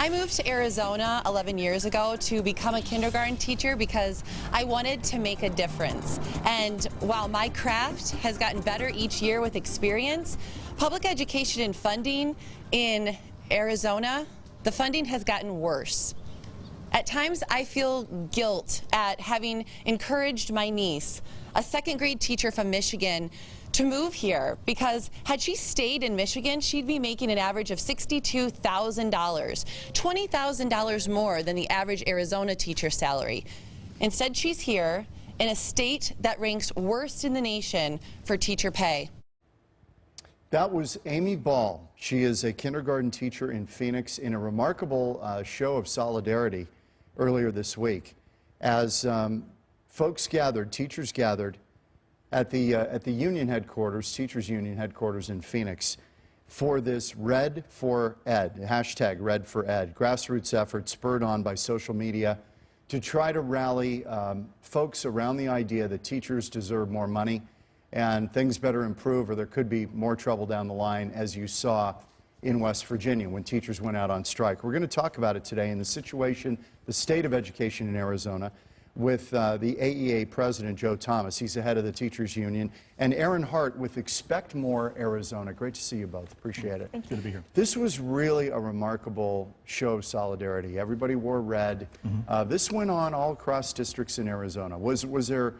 I moved to Arizona 11 years ago to become a kindergarten teacher because I wanted to make a difference. And while my craft has gotten better each year with experience, public education and funding in Arizona, the funding has gotten worse. At times, I feel guilt at having encouraged my niece, a second grade teacher from Michigan, to move here, because had she stayed in Michigan, she'd be making an average of $62,000, $20,000 more than the average Arizona teacher salary. Instead, she's here in a state that ranks worst in the nation for teacher pay. That was Amy Ball. She is a kindergarten teacher in Phoenix in a remarkable show of solidarity earlier this week as folks gathered, teachers gathered at the union headquarters, teachers union headquarters in Phoenix for this Red for Ed, hashtag Red for Ed, grassroots effort spurred on by social media to try to rally folks around the idea that teachers deserve more money and things better improve or there could be more trouble down the line, as you saw in West Virginia when teachers went out on strike. We're going to talk about it today in the situation, the state of education in Arizona, with the AEA president, Joe Thomas. He's the head of the teachers union, and Aaron Hart with Expect More Arizona. Great to see you both. Appreciate it. Good to be here. This was really a remarkable show of solidarity. Everybody wore red. This went on all across districts in Arizona. Was there,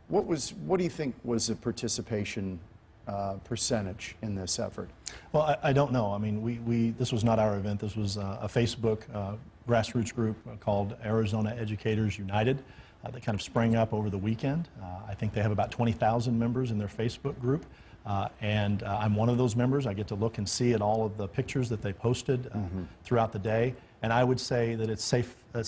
what do you think was the participation percentage in this effort? Well, I don't know. I mean, this was not our event. This was a Facebook grassroots group called Arizona Educators United that kind of sprang up over the weekend. I think they have about 20,000 members in their Facebook group. And I'm one of those members. I get to look and see at all of the pictures that they posted throughout the day. And I would say that it's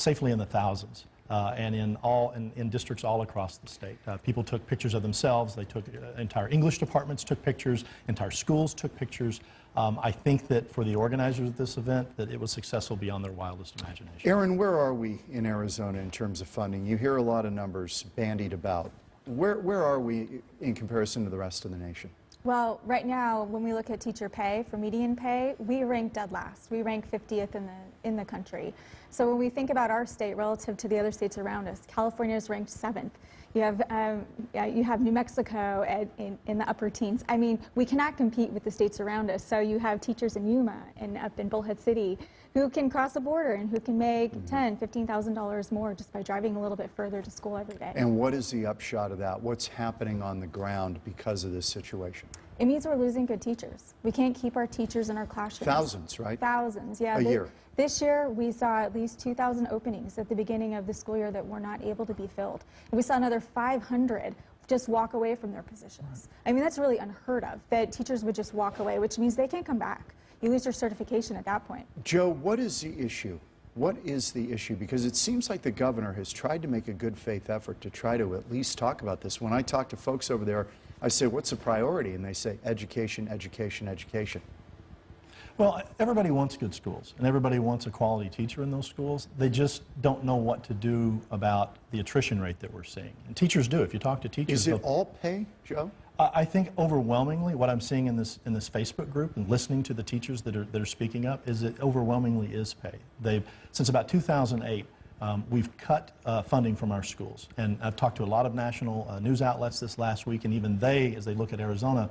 safely in the thousands. And in districts all across the state. People took pictures of themselves. They took, entire English departments took pictures, entire schools took pictures. I think that for the organizers of this event, that it was successful beyond their wildest imagination. Aaron, where are we in Arizona in terms of funding? You hear a lot of numbers bandied about. Where are we in comparison to the rest of the nation? Well, right now, when we look at teacher pay, for median pay, we rank dead last. We rank 50th in the country. So when we think about our state relative to the other states around us, California is ranked 7th. You have New Mexico in the upper teens. I mean, we cannot compete with the states around us. So you have teachers in Yuma and up in Bullhead City who can cross a border and who can make $10,000, $15,000 more just by driving a little bit further to school every day. And what is the upshot of that? What's happening on the ground because of this situation? It means we're losing good teachers. We can't keep our teachers in our classrooms. Thousands, right? Thousands, yeah. A year. This year, we saw at least 2,000 openings at the beginning of the school year that were not able to be filled. And we saw another 500 just walk away from their positions. I mean, that's really unheard of, that teachers would just walk away, which means they can't come back. You lose your certification at that point. Joe, what is the issue? What is the issue? Because it seems like the governor has tried to make a good faith effort to try to at least talk about this. When I talk to folks over there, I say, what's the priority? And they say, education, education, education. Well, everybody wants good schools, and everybody wants a quality teacher in those schools. They just don't know what to do about the attrition rate that we're seeing. And teachers do. If you talk to teachers... Is it all pay, Joe? I think overwhelmingly what I'm seeing in this Facebook group and listening to the teachers that are speaking up is it overwhelmingly is pay. Since about 2008, we've cut funding from our schools. And I've talked to a lot of national news outlets this last week, and even they, as they look at Arizona,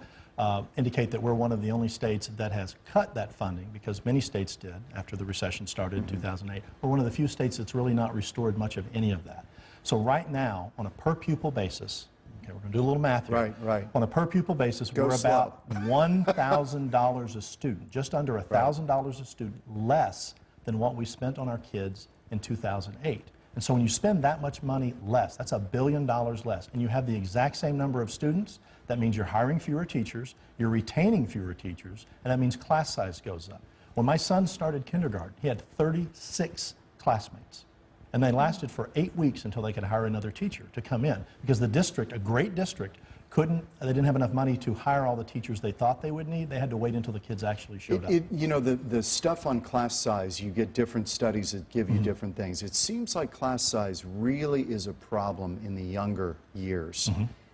indicate that we're one of the only states that has cut that funding, because many states did after the recession started in 2008. We're one of the few states that's really not restored much of any of that. So right now, on a per pupil basis, okay, we're going to do a little math here. Right. On a per pupil basis, we're about $1,000 a student, just under $1,000 a student less than what we spent on our kids in 2008. And so when you spend that much money less, that's $1 billion less, and you have the exact same number of students, that means you're hiring fewer teachers, you're retaining fewer teachers, and that means class size goes up. When my son started kindergarten, he had 36 classmates. And they lasted for 8 weeks until they could hire another teacher to come in, because the district, a great district, they didn't have enough money to hire all the teachers they thought they would need. They had to wait until the kids actually showed up. You know, the stuff on class size, you get different studies that give you different things. It seems like class size really is a problem in the younger years.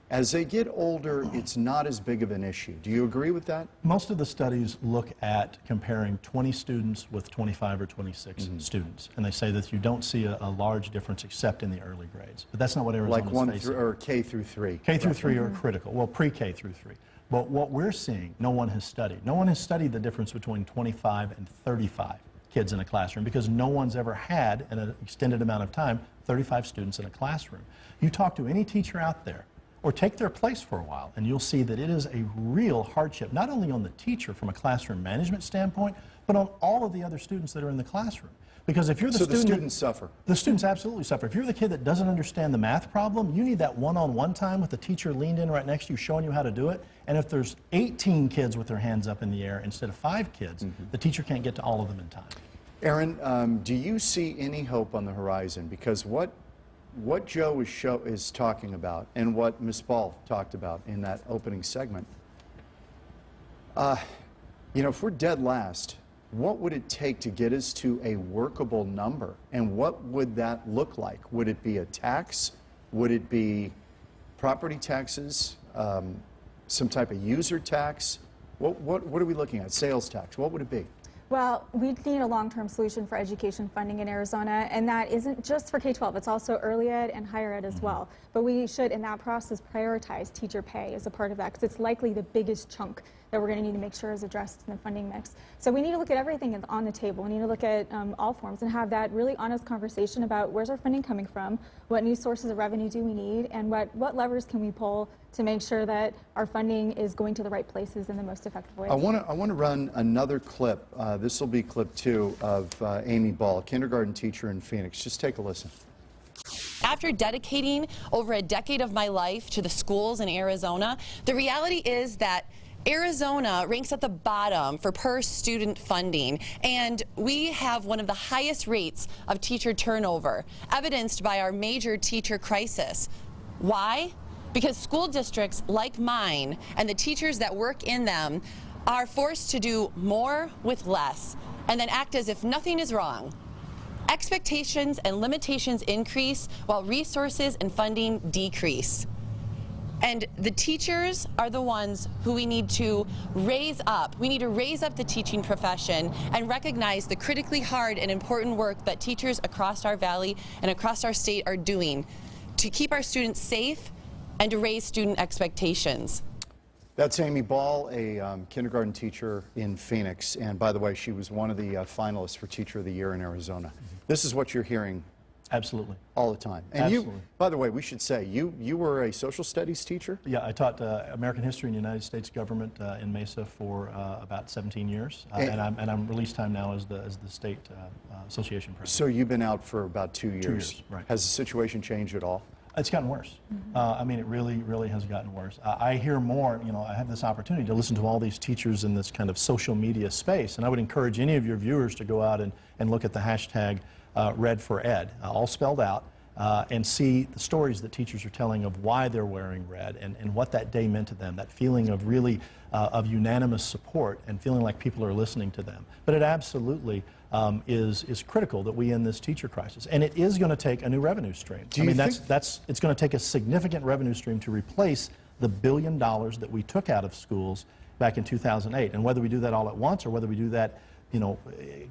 As they get older, it's not as big of an issue. Do you agree with that? Most of the studies look at comparing 20 students with 25 or 26 students, and they say that you don't see a large difference except in the early grades. But that's not what Arizona's Like 1 facing. through, or K through 3? K through 3 are critical. Well, pre-K through 3. But what we're seeing, no one has studied. No one has studied the difference between 25 and 35 kids in a classroom because no one's ever had, in an extended amount of time, 35 students in a classroom. You talk to any teacher out there, or take their place for a while, and you'll see that it is a real hardship, not only on the teacher from a classroom management standpoint, but on all of the other students that are in the classroom. Because if you're the So student... the students suffer. The students absolutely suffer. If you're the kid that doesn't understand the math problem, you need that one-on-one time with the teacher leaned in right next to you showing you how to do it. And if there's 18 kids with their hands up in the air instead of 5 kids, the teacher can't get to all of them in time. Aaron, do you see any hope on the horizon? Because what Joe is talking about and what Ms. Ball talked about in that opening segment, you know, if we're dead last, what would it take to get us to a workable number? And what would that look like? Would it be a tax? Would it be property taxes? Some type of user tax? What are we looking at? Sales tax? What would it be? Well, we need a long-term solution for education funding in Arizona, and that isn't just for K-12. It's also early ed and higher ed as well. But we should, in that process, prioritize teacher pay as a part of that, because it's likely the biggest chunk that we're going to need to make sure is addressed in the funding mix. So we need to look at everything on the table. We need to look at all forms and have that really honest conversation about where's our funding coming from, what new sources of revenue do we need, and what levers can we pull to make sure that our funding is going to the right places in the most effective ways. I want to run another clip. This will be clip 2 of Amy Ball, a kindergarten teacher in Phoenix. Just take a listen. After dedicating over a decade of my life to the schools in Arizona, the reality is that Arizona ranks at the bottom for per student funding, and we have one of the highest rates of teacher turnover, evidenced by our major teacher crisis. Why? Because school districts like mine and the teachers that work in them are forced to do more with less and then act as if nothing is wrong. Expectations and limitations increase while resources and funding decrease. And the teachers are the ones who we need to raise up. We need to raise up the teaching profession and recognize the critically hard and important work that teachers across our valley and across our state are doing to keep our students safe and to raise student expectations. That's Amy Ball, a kindergarten teacher in Phoenix. And by the way, she was one of the finalists for Teacher of the Year in Arizona. This is what you're hearing Absolutely. all the time. And Absolutely. you, by the way, we should say, you were a social studies teacher? Yeah, I taught American history in the United States government in Mesa for about 17 years, and I'm release time now as the state association president. So you've been out for about 2 years. 2 years, right. Has the situation changed at all? It's gotten worse. I mean, it really has gotten worse. I hear more, you know, I have this opportunity to listen to all these teachers in this kind of social media space, and I would encourage any of your viewers to go out and look at the hashtag #RedForEd, all spelled out, and see the stories that teachers are telling of why they're wearing red and what that day meant to them, that feeling of really of unanimous support and feeling like people are listening to them. But it absolutely is critical that we end this teacher crisis, and it is going to take a new revenue stream. I mean, it's going to take a significant revenue stream to replace the $1 billion that we took out of schools back in 2008. And whether we do that all at once or whether we do that, you know,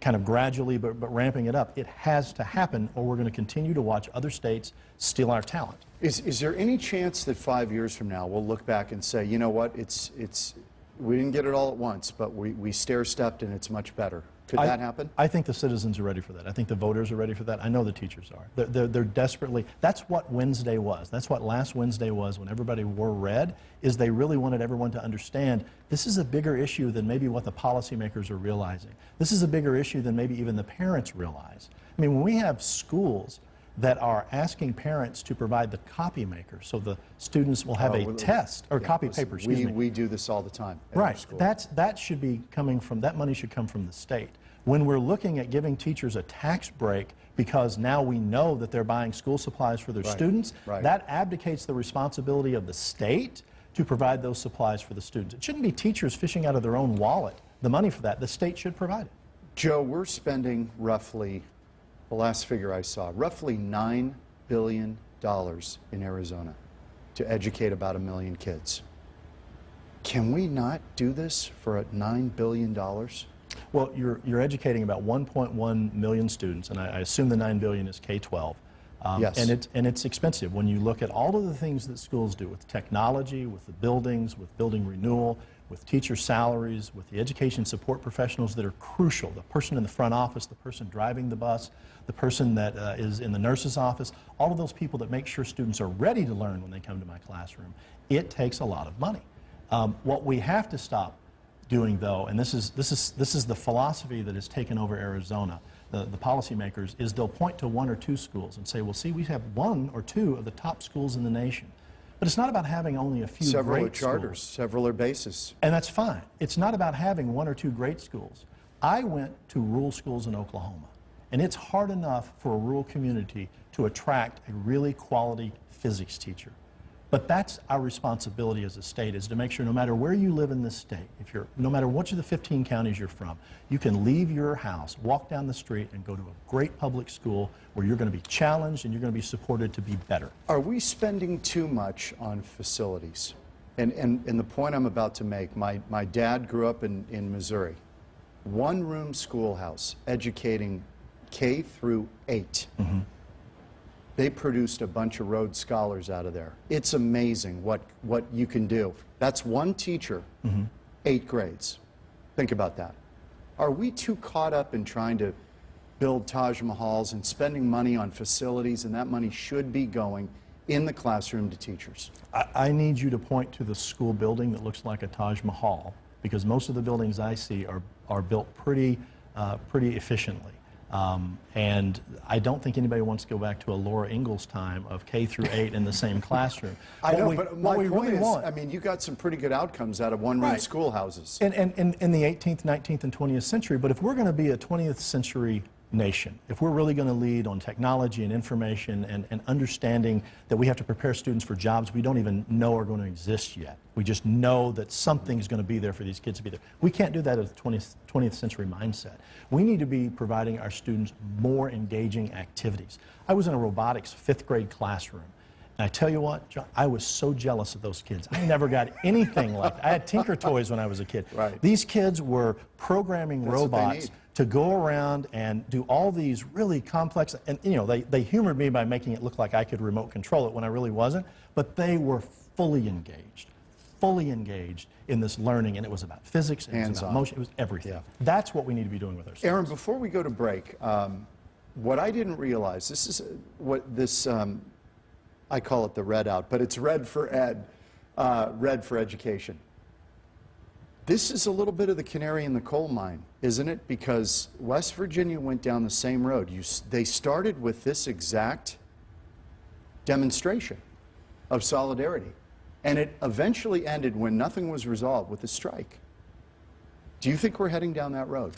kind of gradually but ramping it up, it has to happen, or we're going to continue to watch other states steal our talent. Is there any chance that 5 years from now we'll look back and say, you know what, we didn't get it all at once, but we stair-stepped and it's much better? Could that happen? I think the citizens are ready for that. I think the voters are ready for that. I know the teachers are. They're desperately, that's what Wednesday was. That's what last Wednesday was when everybody wore red, is they really wanted everyone to understand this is a bigger issue than maybe what the policymakers are realizing. This is a bigger issue than maybe even the parents realize. I mean, when we have schools that are asking parents to provide the copy maker so the students will have a test, or copy paper, excuse me. We do this all the time at right. our school. That should be coming from, that money should come from the state. When we're looking at giving teachers a tax break because now we know that they're buying school supplies for their students, that abdicates the responsibility of the state to provide those supplies for the students. It shouldn't be teachers fishing out of their own wallet the money for that. The state should provide it. Joe, we're spending roughly, the last figure I saw, roughly $9 billion in Arizona. to educate about 1 million kids. Can we not do this for $9 billion? Well, you're educating about 1.1 million students, and I assume the 9 billion is K-12. Yes. And it's expensive when you look at all of the things that schools do with technology, with the buildings, with building renewal, with teacher salaries, with the education support professionals that are crucial, the person in the front office, the person driving the bus, the person that is in the nurse's office, all of those people that make sure students are ready to learn when they come to my classroom. It takes a lot of money. What we have to stop doing, though, and this is the philosophy that has taken over Arizona, the policymakers, is they'll point to 1 or 2 schools and say, well, see, we have 1 or 2 of the top schools in the nation. But it's not about having only a few Several great are charters, schools. several are bases. And that's fine. It's not about having 1 or 2 great schools. I went to rural schools in Oklahoma, and it's hard enough for a rural community to attract a really quality physics teacher. But that's our responsibility as a state, is to make sure no matter where you live in this state, no matter which of the 15 counties you're from, you can leave your house, walk down the street, and go to a great public school where you're going to be challenged and you're going to be supported to be better. Are we spending too much on facilities? And the point I'm about to make, my dad grew up in Missouri. 1-room schoolhouse, educating K through 8. Mm-hmm. They produced a bunch of Rhodes Scholars out of there. It's amazing what you can do. That's 1 teacher, 8 grades. Think about that. Are we too caught up in trying to build Taj Mahals and spending money on facilities, and that money should be going in the classroom to teachers? I need you to point to the school building that looks like a Taj Mahal, because most of the buildings I see are built pretty efficiently. And I don't think anybody wants to go back to a Laura Ingalls time of K through 8 in the same classroom. I know, but my point is, I mean, you got some pretty good outcomes out of 1-room schoolhouses. And in the 18th, 19th, and 20th century, but if we're going to be a 20th century nation, if we're really going to lead on technology and information and understanding that we have to prepare students for jobs we don't even know are going to exist yet, we just know that something's going to be there for these kids to be there. We can't do that as a 20th century mindset. We need to be providing our students more engaging activities. I was in a robotics 5th grade classroom, and I tell you what, John, I was so jealous of those kids. I never got anything like that. I had Tinker Toys when I was a kid. Right. These kids were programming robots to go around and do all these really complex, and you know, they humored me by making it look like I could remote control it when I really wasn't, but they were fully engaged in this learning, and it was about physics, and it was about motion, it was everything. Yeah. That's what we need to be doing with our students. Aaron, before we go to break, what I didn't realize, this is what this, I call it the red out, but it's red for ed, red for education. This is a little bit of the canary in the coal mine, isn't it? Because West Virginia went down the same road. They started with this exact demonstration of solidarity, and it eventually ended when nothing was resolved with a strike. Do you think we're heading down that road?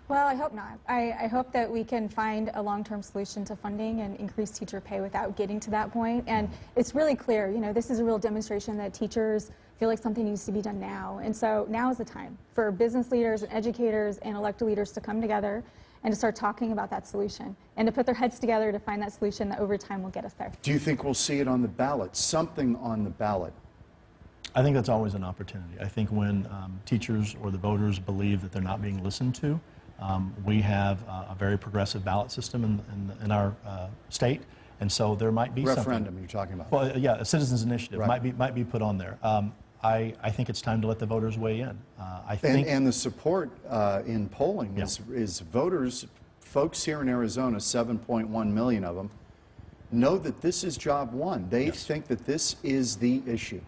Well, I hope not. I hope that we can find a long-term solution to funding and increase teacher pay without getting to that point. And it's really clear, you know, this is a real demonstration that teachers feel like something needs to be done now. And so now is the time for business leaders and educators and elected leaders to come together and to start talking about that solution and to put their heads together to find that solution that over time will get us there. Do you think we'll see it on the ballot, something on the ballot? I think that's always an opportunity. I think when teachers or the voters believe that they're not being listened to, we have a very progressive ballot system in our state, and so there might be referendum you're talking about. Well, yeah, a citizens initiative right. might be put on there. I think it's time to let the voters weigh in. And the support in polling is voters, folks here in Arizona, 7.1 million of them, know that this is job one. They think that this is the issue.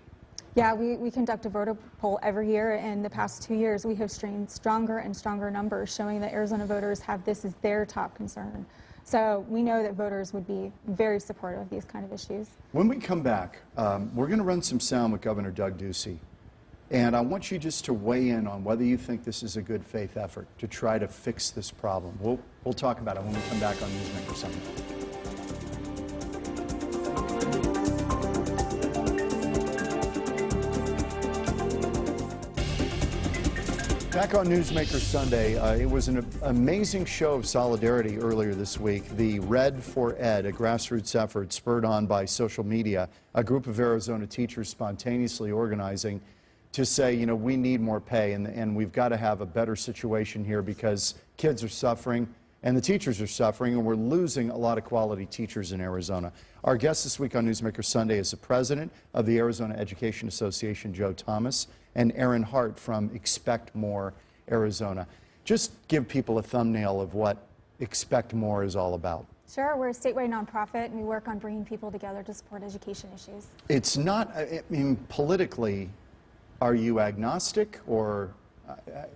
Yeah, we conduct a voter poll every year. In the past 2 years, we have seen stronger and stronger numbers showing that Arizona voters have this as their top concern. So we know that voters would be very supportive of these kind of issues. When we come back, we're going to run some sound with Governor Doug Ducey. And I want you just to weigh in on whether you think this is a good faith effort to try to fix this problem. We'll talk about it when we come back on Newsmaker Sunday. Back on Newsmaker Sunday, it was an amazing show of solidarity earlier this week. The Red for Ed, a grassroots effort spurred on by social media, a group of Arizona teachers spontaneously organizing to say, you know, we need more pay and we've got to have a better situation here because kids are suffering and the teachers are suffering and we're losing a lot of quality teachers in Arizona. Our guest this week on Newsmaker Sunday is the president of the Arizona Education Association, Joe Thomas, and Aaron Hart from Expect More Arizona. Just give people a thumbnail of what Expect More is all about. Sure, we're a statewide nonprofit and we work on bringing people together to support education issues. It's not, I mean, politically, are you agnostic or,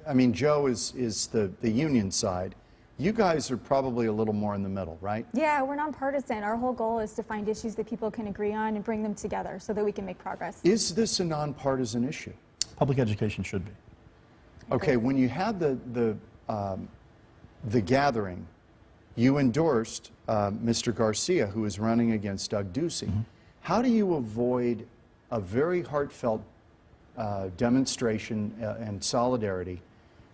I mean, Joe is the union side. You guys are probably a little more in the middle, right? Yeah, we're nonpartisan. Our whole goal is to find issues that people can agree on and bring them together so that we can make progress. Is this a nonpartisan issue? Public education should be. Okay, when you had the gathering, you endorsed Mr. Garcia, who is running against Doug Ducey. Mm-hmm. How do you avoid a very heartfelt demonstration and solidarity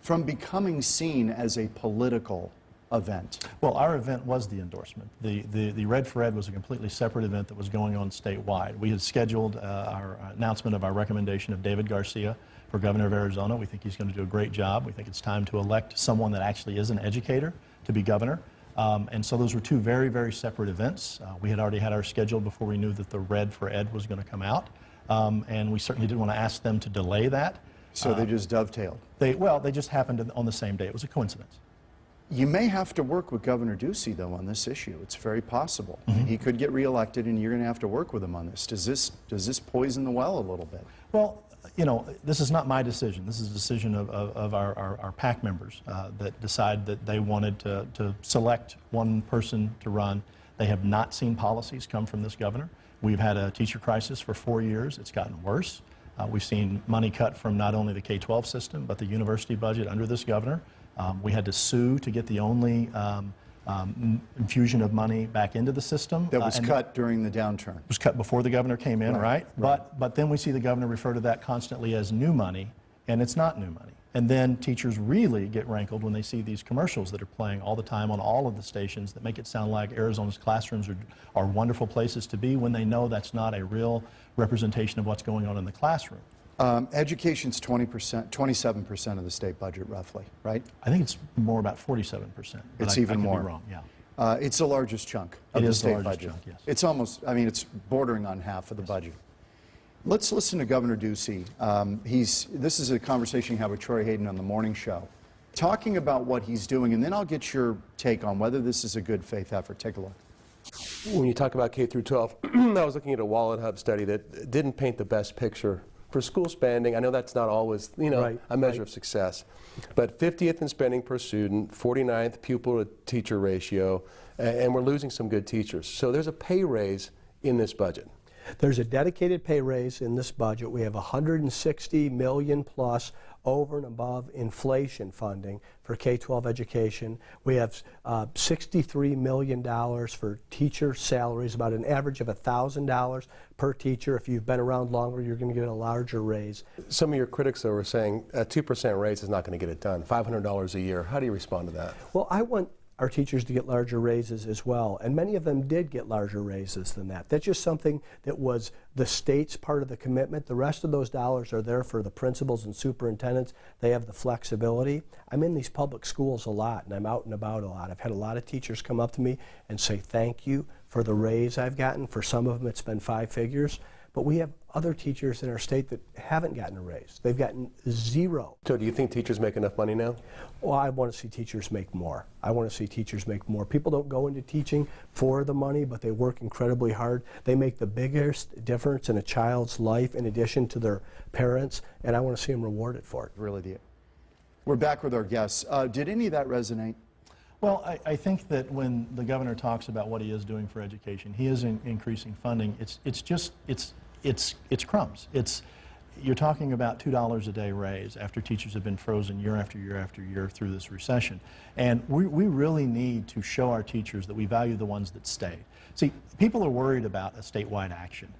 from becoming seen as a political event? Well, our event was the endorsement. The Red for Ed was a completely separate event that was going on statewide. We had scheduled our announcement of our recommendation of David Garcia for governor of Arizona. We think he's going to do a great job. We think it's time to elect someone that actually is an educator to be governor. And so those were two very, very separate events. We had already had ours scheduled before we knew that the Red for Ed was going to come out. And we certainly didn't want to ask them to delay that. So they just dovetailed? Well, they just happened on the same day. It was a coincidence. You may have to work with Governor Ducey, though, on this issue. It's very possible. Mm-hmm. He could get reelected, and you're going to have to work with him on this. Does this poison the well a little bit? Well, you know, this is not my decision. This is a decision of our PAC members that decide that they wanted to select one person to run. They have not seen policies come from this governor. We've had a teacher crisis for 4 years. It's gotten worse. We've seen money cut from not only the K-12 system, but the university budget under this governor. We had to sue to get the only infusion of money back into the system. That was cut during the downturn. It was cut before the governor came in, right? But then we see the governor refer to that constantly as new money, and it's not new money. And then teachers really get rankled when they see these commercials that are playing all the time on all of the stations that make it sound like Arizona's classrooms are wonderful places to be when they know that's not a real representation of what's going on in the classroom. Education's 27% of the state budget, roughly, right? I think it's more about 47%. It's even more. I could be wrong, yeah. It's the largest chunk of the state budget. Chunk, yes. It's almost, I mean, it's bordering on half of the budget. Let's listen to Governor Ducey. This is a conversation you have with Troy Hayden on the morning show, talking about what he's doing, and then I'll get your take on whether this is a good faith effort. Take a look. When you talk about K through 12, I was looking at a Wallet Hub study that didn't paint the best picture for school spending. I know that's not always, you know, a measure of success, but 50th in spending per student, 49th pupil to teacher ratio, and we're losing some good teachers. So there's a pay raise in this budget. There's a dedicated pay raise in this budget. We have $160 million plus over and above inflation funding for K-12 education. We have $63 million for teacher salaries, about an average of $1,000 per teacher. If you've been around longer, you're going to get a larger raise. Some of your critics, though, are saying a 2% raise is not going to get it done. $500 a year. How do you respond to that? Well, I want our teachers to get larger raises as well, and many of them did get larger raises than that. That's just something that was the state's part of the commitment. The rest of those dollars are there for the principals and superintendents. They have the flexibility. I'm in these public schools a lot, and I'm out and about a lot. I've had a lot of teachers come up to me and say thank you for the raise I've gotten. For some of them it's been 5 figures. But we have other teachers in our state that haven't gotten a raise. They've gotten 0. So do you think teachers make enough money now? Well, I want to see teachers make more. I want to see teachers make more. People don't go into teaching for the money, but they work incredibly hard. They make the biggest difference in a child's life in addition to their parents, and I want to see them rewarded for it. Really do. We're back with our guests. Did any of that resonate? Well, I think that when the governor talks about what he is doing for education, he is increasing funding. It's crumbs. You're talking about $2 a day raise after teachers have been frozen year after year after year through this recession. And we really need to show our teachers that we value the ones that stay. See, people are worried about a statewide action.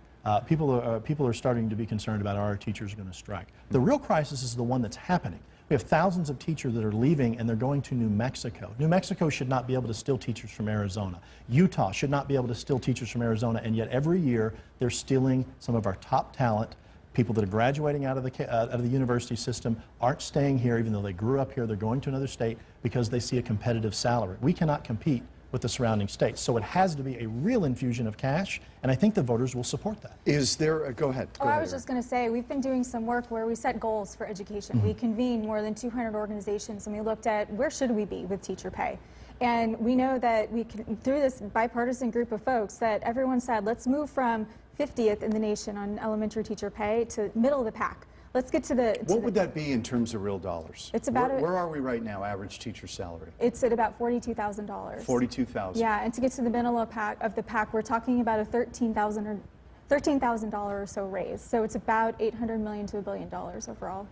People are starting to be concerned about, are our teachers going to strike? The real crisis is the one that's happening. We have thousands of teachers that are leaving and they're going to New Mexico. New Mexico should not be able to steal teachers from Arizona. Utah should not be able to steal teachers from Arizona, and yet every year they're stealing some of our top talent. People that are graduating out of the university system aren't staying here even though they grew up here. They're going to another state because they see a competitive salary. We cannot compete with the surrounding states. So it has to be a real infusion of cash, and I think the voters will support that. Is there, go ahead. Go ahead, I was just going to say, we've been doing some work where we set goals for education. We convened more than 200 organizations, and we looked at where should we be with teacher pay. And we know that we can, through this bipartisan group of folks, that everyone said, let's move from 50th in the nation on elementary teacher pay to middle of the pack. Let's get to the... What would that be in terms of real dollars? It's about... Where are we right now, average teacher salary? It's at about $42,000. $42,000. Yeah, and to get to the middle of the pack, we're talking about a $13,000 or so raise. So it's about $800 million to $1 billion overall.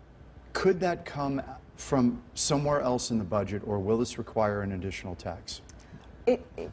Could that come from somewhere else in the budget, or will this require an additional tax?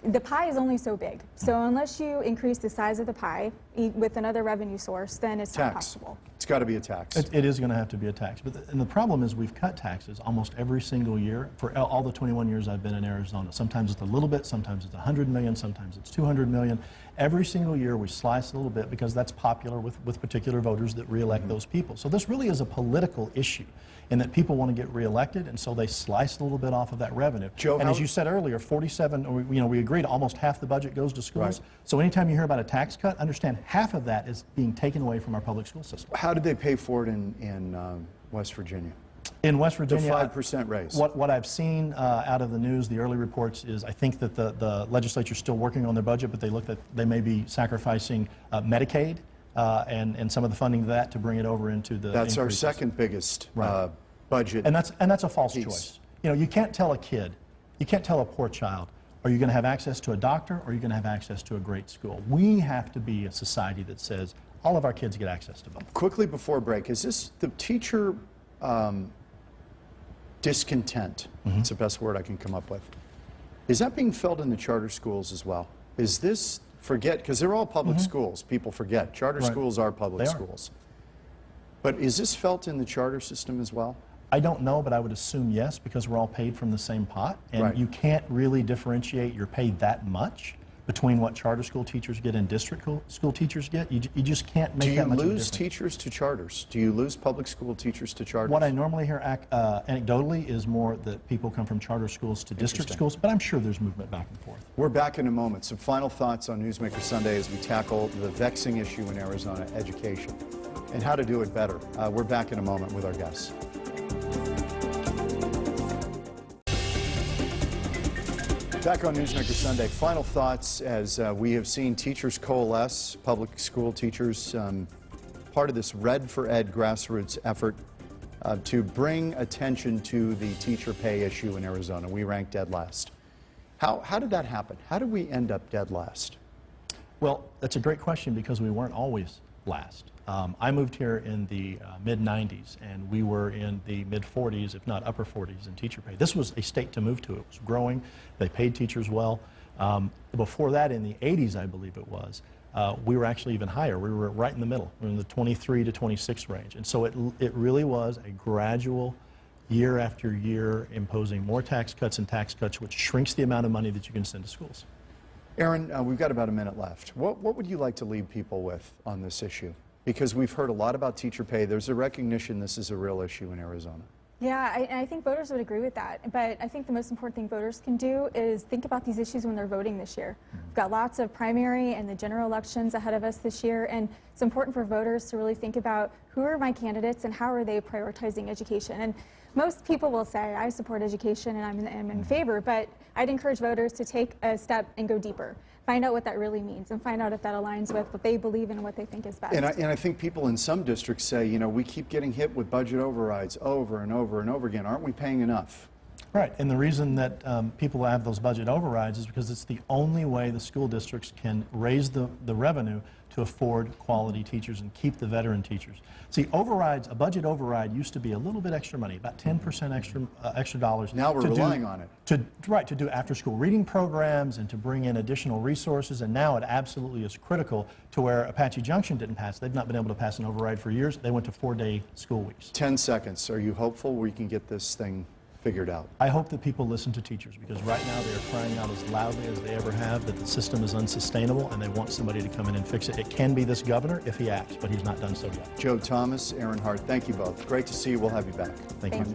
The pie is only so big. So unless you increase the size of the pie with another revenue source, then it's not possible. It's got to be a tax. It is going to have to be a tax. And the problem is we've cut taxes almost every single year for all the 21 years I've been in Arizona. Sometimes it's a little bit, sometimes it's $100 million, sometimes it's $200 million. Every single year we slice a little bit because that's popular with particular voters that reelect those people. So this really is a political issue in that people want to get reelected, and so they slice a little bit off of that revenue. Joe, and as you said earlier, 47, we agreed almost half the budget goes to schools. Right. So anytime you hear about a tax cut, understand half of that is being taken away from our public school system. How did they pay for it in West Virginia? In West Virginia, the 5% raise. What I've seen out of the news, the early reports, is I think that the legislature's still working on their budget, but they look that they may be sacrificing Medicaid and some of the funding of that to bring it over into the That's increases. our second biggest budget. And that's a false piece. choice. You know, you can't tell a kid, you can't tell a poor child, are you going to have access to a doctor or are you going to have access to a great school? We have to be a society that says all of our kids get access to both. Quickly before break, is this the teacher discontent? It's the best word I can come up with. Is that being felt in the charter schools as well? Is this, because they're all public schools, people forget. Charter schools are public schools. But is this felt in the charter system as well? I don't know, but I would assume yes, because we're all paid from the same pot, and you can't really differentiate your pay that much between what charter school teachers get and district school teachers get. You just can't make that much of a difference. Do you lose teachers to charters? Do you lose public school teachers to charters? What I normally hear anecdotally is more that people come from charter schools to district schools, but I'm sure there's movement back and forth. We're back in a moment. Some final thoughts on Newsmaker Sunday as we tackle the vexing issue in Arizona, education, and how to do it better. We're back in a moment with our guests. Back on Newsmaker Sunday, final thoughts as we have seen teachers coalesce, public school teachers, part of this Red for Ed grassroots effort to bring attention to the teacher pay issue in Arizona. We ranked dead last. How did that happen? How did we end up dead last? Well, that's a great question because we weren't always last. I moved here in the mid-90s, and we were in the mid-40s, if not upper 40s, in teacher pay. This was a state to move to. It was growing. They paid teachers well. Before that, in the 80s, I believe it was, we were actually even higher. We were right in the middle. We were in the 23 to 26 range. And so it really was a gradual, year after year, imposing more tax cuts, which shrinks the amount of money that you can send to schools. Aaron, we've got about a minute left. What would you like to leave people with on this issue? Because we've heard a lot about teacher pay. There's a recognition this is a real issue in Arizona. Yeah, I think voters would agree with that. But I think the most important thing voters can do is think about these issues when they're voting this year. We've got lots of primary and the general elections ahead of us this year, and it's important for voters to really think about who are my candidates and how are they prioritizing education. And most people will say, I support education and I'm in favor, but I'd encourage voters to take a step and go deeper. Find out what that really means and find out if that aligns with what they believe in and what they think is best. And I think people in some districts say, you know, we keep getting hit with budget overrides over and over and over again. Aren't we paying enough? Right, and the reason that people have those budget overrides is because it's the only way the school districts can raise the revenue to afford quality teachers and keep the veteran teachers. See, overrides, a budget override used to be a little bit extra money, about 10% extra dollars. Now we're relying on it. To do after-school reading programs and to bring in additional resources, and now it absolutely is critical to where Apache Junction didn't pass. They've not been able to pass an override for years. They went to 4-day school weeks. 10 seconds. Are you hopeful we can get this thing figured out? I hope that people listen to teachers, because right now they are crying out as loudly as they ever have that the system is unsustainable and they want somebody to come in and fix it. It can be this governor if he acts, but he's not done so yet. Joe Thomas, Aaron Hart, thank you both. Great to see you. We'll have you back. Thank you.